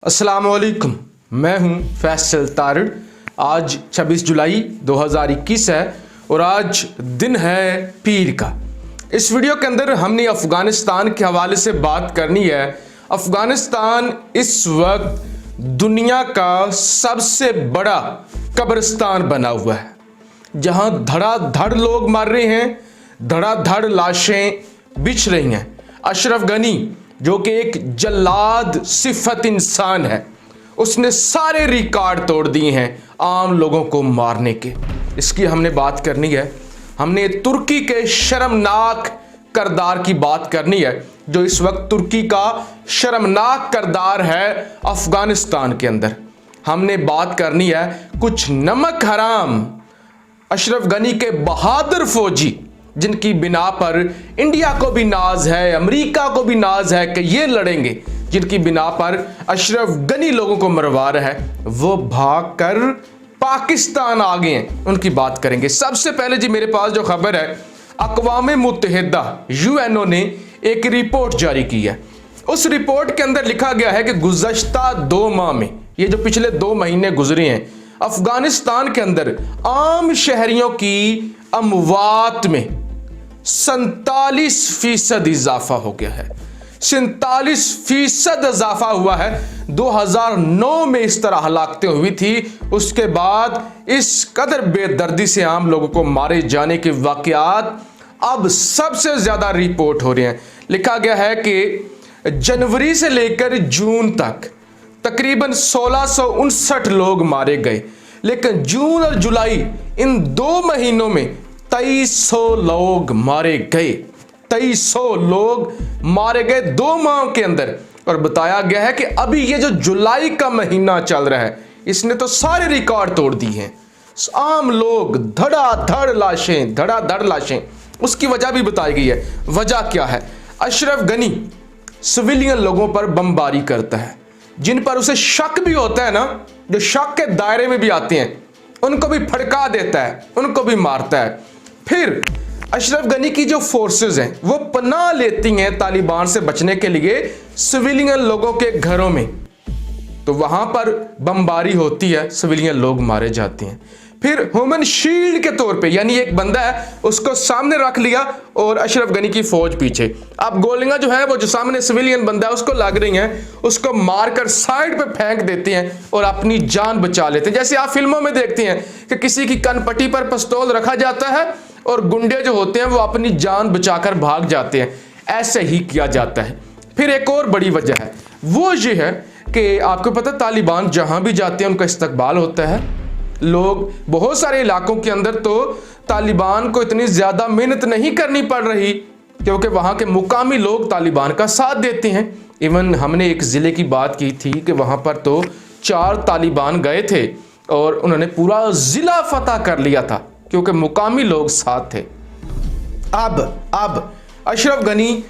अस्सलामुअलैकुम, मैं हूं फैसल तारिड़। आज 26 जुलाई 2021 है और आज दिन है पीर का। इस वीडियो के अंदर हमने अफ़गानिस्तान के हवाले से बात करनी है। अफ़गानिस्तान इस वक्त दुनिया का सबसे बड़ा कब्रिस्तान बना हुआ है, जहां धड़ाधड़ लोग मर रहे हैं, धड़ाधड़ लाशें बिछ रही हैं। अशरफ गनी जो कि एक जल्लाद सिफत इंसान है, उसने सारे रिकॉर्ड तोड़ दिए हैं आम लोगों को मारने के। इसकी हमने बात करनी है। हमने तुर्की के शर्मनाक किरदार की बात करनी है, जो इस वक्त तुर्की का शर्मनाक किरदार है अफगानिस्तान के अंदर। हमने बात करनी है कुछ नमक हराम अशरफ गनी के बहादुर फौजी, जिनकी बिना पर इंडिया को भी नाज है, अमेरिका को भी नाज है कि ये लड़ेंगे, जिनकी बिना पर अशरफ गनी लोगों को मरवा रहा है, वो भागकर पाकिस्तान आ गए हैं। उनकी बात करेंगे। सबसे पहले जी मेरे पास जो खबर है, अक़वाम मुत्तहिदा यूएनओ ने एक रिपोर्ट जारी की है। उस रिपोर्ट के अंदर लिखा गया है कि गुज़श्ता 2 माह में, ये जो पिछले 2 महीने गुजरे हैं, अफगानिस्तान के अंदर आम शहरियों की अमवात में 47% इजाफा हो गया है। 47% इजाफा हुआ है। 2009 में इस तरह हलाकतें हुई थी, उसके बाद इस कदर बेदर्दी से आम लोगों को मारे जाने के वाकयात अब सबसे ज्यादा रिपोर्ट हो रहे हैं। लिखा गया है कि जनवरी से लेकर जून तक तकरीबन 1659 लोग मारे गए, लेकिन जून और जुलाई इन 2 महीनों में 2300 लोग मारे गए। 2300 लोग मारे गए 2 माह के अंदर। और बताया गया है कि अभी ये जो जुलाई का महीना चल रहा है, इसने तो सारे रिकॉर्ड तोड़ दिए हैं। आम लोग धड़ाधड़ लाशें। उसकी वजह भी बताई गई है। वजह क्या है? अशरफ गनी सिविलियन लोगों पर बमबारी करता है, जिन पर उसे शक भी होता है ना, जो शक के दायरे में भी आते हैं, उनको भी फड़का देता है, उनको भी मारता है। फिर अशरफ गनी की जो फोर्सेस हैं, वो पनाह लेती हैं तालिबान से बचने के लिए सिविलियन लोगों के घरों में, तो वहां पर बमबारी होती है, सिविलियन लोग मारे जाते हैं। फिर ह्यूमन शील्ड के तौर पे, यानी एक बंदा है, उसको सामने रख लिया और अशरफ गनी की फौज पीछे। अब गोलियां जो है वो जो सामने सिविलियन बंदा है उसको लग रही हैं, उसको मारकर साइड पे फेंक देते हैं और अपनी जान बचा लेते हैं। जैसे आप फिल्मों में देखते हैं कि किसी की कनपट्टी पर पिस्तौल रखा जाता है और गुंडे जो होते हैं वो अपनी जान बचाकर भाग जाते हैं, ऐसे ही किया जाता है। फिर एक और बड़ी वजह है, वो ये है कि आपको पता, तालिबान जहां भी जाते हैं उनका इस्तकबाल होता है। लोग बहुत सारे इलाकों के अंदर तो तालिबान को इतनी ज्यादा मेहनत नहीं करनी पड़ रही, क्योंकि वहां के मुकामी लोग तालिबान का साथ देते हैं। इवन हमने एक जिले की बात की थी कि वहां पर तो 4 तालिबान गए थे और उन्होंने पूरा जिला फतह कर लिया था, क्योंकि मुकामी लोग साथ थे। अब अशरफ गनी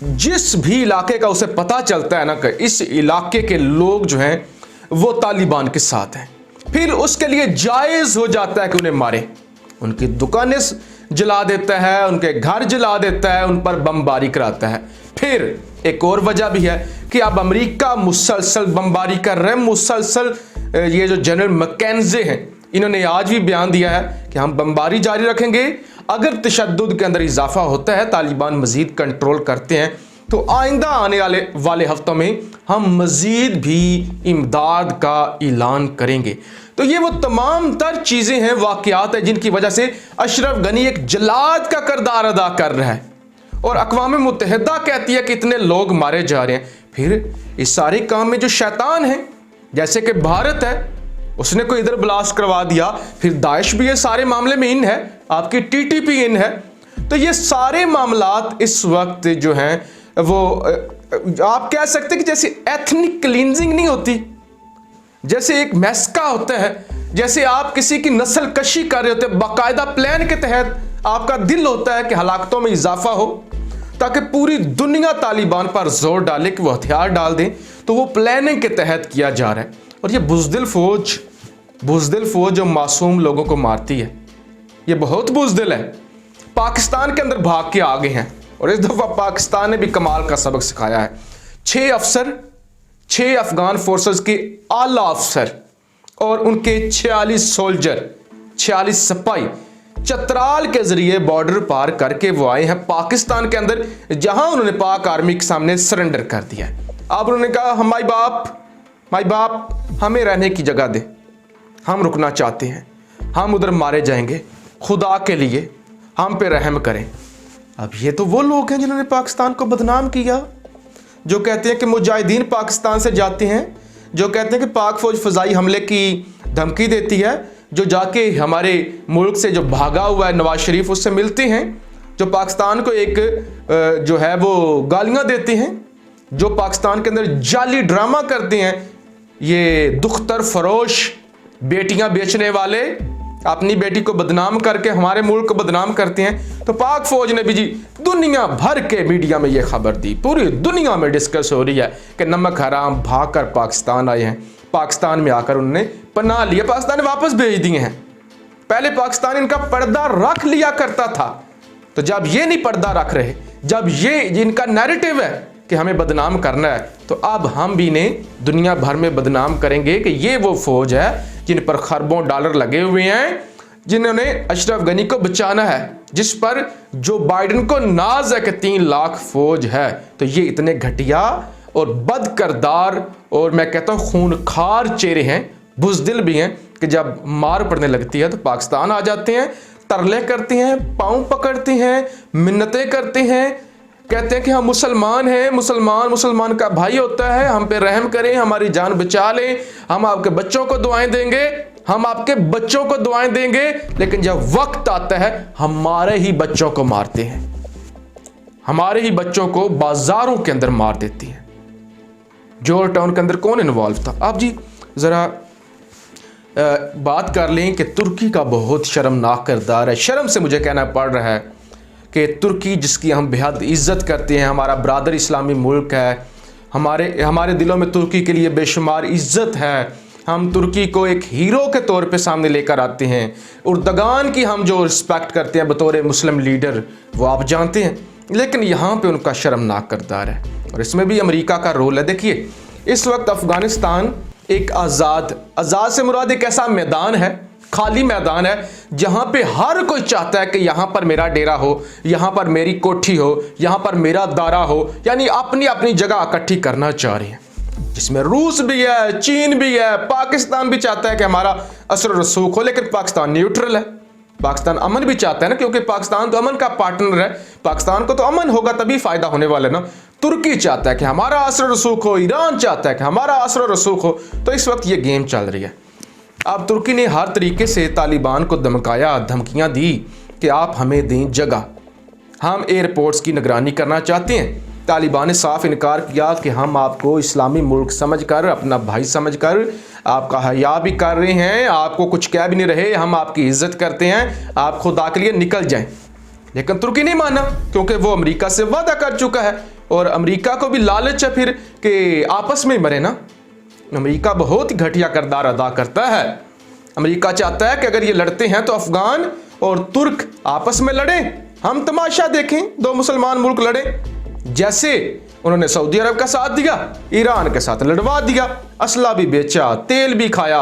जिस भी इलाके का उसे पता चलता है ना कि इस इलाके के लोग जो हैं वो तालिबान के साथ हैं, फिर उसके लिए जायज हो जाता है कि उन्हें मारे। उनकी दुकानें जला देता है, उनके घर जला देता है, उन पर बमबारी कराता है। फिर एक और वजह भी है कि अब अमेरिका मुसलसल बमबारी कर रहे हैं, मुसलसल। ये जो जनरल मैकेंजे हैं, इन्होंने आज भी बयान दिया है कि हम बमबारी जारी रखेंगे। अगर तशद्दुद के अंदर इजाफा होता है, तालिबान मजीद कंट्रोल करते हैं, तो आइंदा आने वाले हफ्तों में हम मजीद भी इमदाद का ऐलान करेंगे। तो ये वो तमाम तर चीजें हैं, वाकयात है, जिनकी वजह से अशरफ गनी एक जल्लाद का किरदार अदा कर रहा है और अक़वाम मुत्तहिदा कहती है कि इतने लोग मारे जा रहे हैं। फिर इस सारे काम में जो शैतान है, जैसे कि भारत है, उसने कोई इधर ब्लास्ट करवा दिया, फिर दाइश भी ये सारे मामले में इन है, आपकी टीटीपी इन है। तो ये सारे मामलात इस वक्त जो हैं वो आप कह सकते हैं कि जैसे एथनिक क्लींजिंग नहीं होती, जैसे एक मैस्का होता है, जैसे आप किसी की नस्ल कशी कर रहे होते हैं, बाकायदा प्लान के तहत आपका दिल होता है कि हलाकतों में इजाफा हो, ताकि पूरी दुनिया तालिबान पर जोर डाले कि वो हथियार डाल दें, तो वो प्लानिंग के तहत किया जा रहा है। और ये बुज़दिल फौज जो मासूम लोगों को मारती है, ये बहुत बुज़दिल है। पाकिस्तान के अंदर भाग के आ गए हैं और इस दफा पाकिस्तान ने भी कमाल का सबक सिखाया है। 6 अफसर 6 अफगान फोर्सेस के आला अफसर और उनके 46 सोल्जर, 46 सिपाही चतराल के जरिए बॉर्डर पार करके वो आए हैं पाकिस्तान के अंदर, जहां उन्होंने पाक आर्मी के सामने सरेंडर कर दिया। अब उन्होंने कहा, हम माई बाप हमें रहने की जगह दे, हम रुकना चाहते हैं, हम उधर मारे जाएंगे, खुदा के लिए हम पे रहम करें। अब ये तो वो लोग हैं जिन्होंने पाकिस्तान को बदनाम किया, जो कहते हैं कि मुजाहिदीन पाकिस्तान से जाते हैं, जो कहते हैं कि पाक फौज फजाई हमले की धमकी देती है, जो जाके हमारे मुल्क से जो भागा हुआ है नवाज शरीफ उससे मिलते हैं, जो पाकिस्तान को एक जो है वो गालियां देते हैं, जो पाकिस्तान के अंदर जाली ड्रामा करते हैं, ये दुख्तर फरोश बेटियां बेचने वाले अपनी बेटी को बदनाम करके हमारे मुल्क को बदनाम करते हैं। तो पाक फौज ने भी जी दुनिया भर के मीडिया में ये खबर दी, पूरी दुनिया में डिस्कस हो रही है कि नमक हराम भाग कर पाकिस्तान आए हैं, पाकिस्तान में आकर उन्होंने पनाह लिया, पाकिस्तान ने वापस भेज दिए हैं। पहले पाकिस्तान इनका पर्दा रख लिया करता था, तो जब ये नहीं पर्दा रख रहे, जब ये इनका नैरेटिव है कि हमें बदनाम करना है, तो अब हम भी इन्हें दुनिया भर में बदनाम करेंगे कि ये वो फौज है जिन पर खरबों डॉलर लगे हुए हैं, जिन्होंने अशरफ गनी को बचाना है, जिस पर जो बाइडेन को नाज है कि 3 लाख फौज है। तो ये इतने घटिया और बदकिरदार और मैं कहता हूं खूनखार चेहरे हैं, बुज़दिल भी हैं कि जब मार पड़ने लगती है तो पाकिस्तान आ जाते हैं, तरले करते हैं, पाँव पकड़ते हैं, मिन्नतें करते हैं, कहते हैं कि हम मुसलमान हैं, मुसलमान का भाई होता है, हम पे रहम करें, हमारी जान बचा लें, हम आपके बच्चों को दुआएं देंगे, हम आपके बच्चों को दुआएं देंगे। लेकिन जब वक्त आता है हमारे ही बच्चों को मारते हैं, हमारे ही बच्चों को बाजारों के अंदर मार देती हैं। जॉर्ज टाउन के अंदर कौन इन्वॉल्व था? आप जी जरा बात कर लें कि तुर्की का बहुत शर्मनाक किरदार है। शर्म से मुझे कहना पड़ रहा है कि तुर्की, जिसकी हम बेहद इज्जत करते हैं, हमारा ब्रादर इस्लामी मुल्क है, हमारे दिलों में तुर्की के लिए बेशुमार इज्जत है, हम तुर्की को एक हीरो के तौर पे सामने लेकर आते हैं। उर्दगान की हम जो रिस्पेक्ट करते हैं बतौर मुस्लिम लीडर, वो आप जानते हैं, लेकिन यहाँ पे उनका शर्मनाक किरदार है और इसमें भी अमेरिका का रोल है। देखिए इस वक्त अफगानिस्तान एक आज़ाद से मुराद एक ऐसा मैदान है, खाली मैदान है, जहां पे हर कोई चाहता है कि यहां पर मेरा डेरा हो, यहां पर मेरी कोठी हो, यहां पर मेरा दारा हो, यानी अपनी अपनी जगह इकट्ठी करना चाह रहे हैं, जिसमें रूस भी है, चीन भी है, पाकिस्तान भी चाहता है कि हमारा असर रसूख हो, लेकिन पाकिस्तान न्यूट्रल है। पाकिस्तान अमन भी चाहता है ना, क्योंकि पाकिस्तान तो अमन का पार्टनर है, पाकिस्तान को तो अमन होगा तभी फायदा होने वाला है ना। तुर्की चाहता है कि हमारा असर रसूख हो, ईरान चाहता है कि हमारा असर रसूख हो। तो इस वक्त ये गेम चल रही है। अब तुर्की ने हर तरीके से तालिबान को धमकाया, धमकियां दी कि आप हमें दें जगह, हम एयरपोर्ट्स की निगरानी करना चाहते हैं। तालिबान ने साफ इनकार किया कि हम आपको इस्लामी मुल्क समझकर, अपना भाई समझकर आपका हया भी कर रहे हैं, आपको कुछ कह भी नहीं रहे, हम आपकी इज्जत करते हैं, आप खुदा के लिए निकल जाएं। लेकिन तुर्की नहीं माना, क्योंकि वो अमेरिका से वादा कर चुका है और अमेरिका को भी लालच है फिर कि आपस में मरे ना। अमेरिका बहुत ही घटिया किरदार अदा करता है। अमेरिका चाहता है कि अगर ये लड़ते हैं तो अफगान और तुर्क आपस में लड़े, हम तमाशा देखें, 2 मुसलमान मुल्क लड़े। जैसे उन्होंने सऊदी अरब का साथ दिया, ईरान के साथ लड़वा दिया, असला भी बेचा, तेल भी खाया,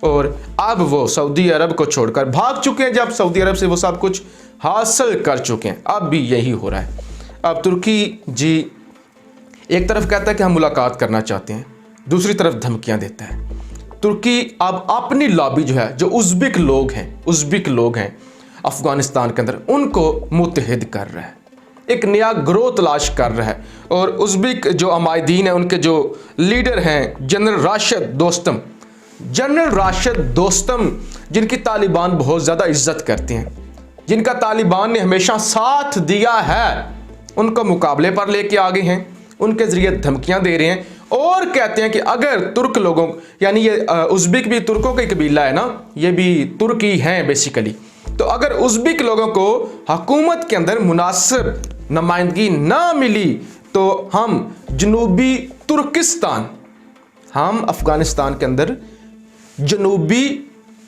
और अब वो सऊदी अरब को छोड़कर भाग चुके हैं। जब सऊदी अरब से वो सब कुछ हासिल कर चुके हैं, अब भी यही हो रहा है। अब तुर्की जी एक तरफ कहता है कि हम मुलाकात करना चाहते हैं, दूसरी तरफ धमकियां देता है। तुर्की अब अपनी लॉबी जो है, जो उज़्बेक लोग हैं अफगानिस्तान के अंदर, उनको मुत्तहिद कर रहा है, एक नया ग्रोह तलाश कर रहा है। और उज़्बेक जो अमायदीन है, उनके जो लीडर हैं जनरल राशिद दोस्तम, जिनकी तालिबान बहुत ज़्यादा इज्जत करते हैं, जिनका तालिबान ने हमेशा साथ दिया है, उनको मुकाबले पर लेके आ गए हैं, उनके ज़रिए धमकियां दे रहे हैं और कहते हैं कि अगर तुर्क लोगों, यानी ये उज़्बेक भी तुर्कों का कबीला है ना, ये भी तुर्की हैं बेसिकली, तो अगर उज़्बेक लोगों को हुकूमत के अंदर मुनासिब नुमाइंदगी ना मिली तो हम जनूबी तुर्किस्तान, हम अफगानिस्तान के अंदर जनूबी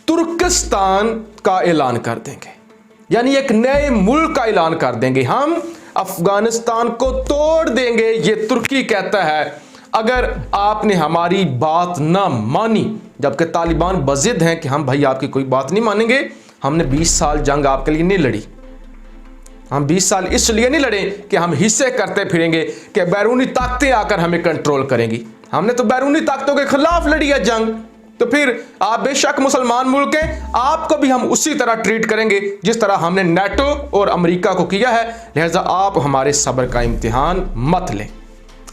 तुर्किस्तान का ऐलान कर देंगे, यानी एक नए मुल्क का ऐलान कर देंगे, हम अफगानिस्तान को तोड़ देंगे। ये तुर्की कहता है। अगर आपने हमारी बात ना मानी, जबकि तालिबान बज़िद हैं कि हम भाई आपकी कोई बात नहीं मानेंगे, हमने 20 साल जंग आपके लिए नहीं लड़ी, हम 20 साल इसलिए नहीं लड़े कि हम हिस्से करते फिरेंगे कि बैरूनी ताकतें आकर हमें कंट्रोल करेंगी। हमने तो बैरूनी ताकतों के खिलाफ लड़ी है जंग। तो फिर आप बेशक मुसलमान मुल्क हैं, आपको भी हम उसी तरह ट्रीट करेंगे जिस तरह हमने नेटो और अमेरिका को किया है। लिहाजा आप हमारे सब्र का इम्तिहान मत लें।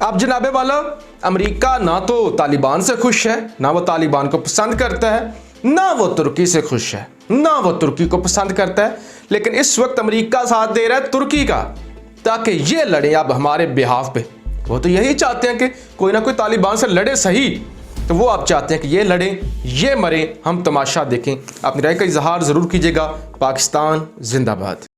अब जनाबे वाला, अमेरिका ना तो तालिबान से खुश है, ना वो तालिबान को पसंद करता है, ना वो तुर्की से खुश है, ना वो तुर्की को पसंद करता है। लेकिन इस वक्त अमेरिका साथ दे रहा है तुर्की का, ताकि ये लड़े अब हमारे बिहाफ पे। वो तो यही चाहते हैं कि कोई ना कोई तालिबान से लड़े सही, तो वो आप चाहते हैं कि ये लड़े, ये मरे, हम तमाशा देखें। अपनी राय का इजहार ज़रूर कीजिएगा। पाकिस्तान जिंदाबाद।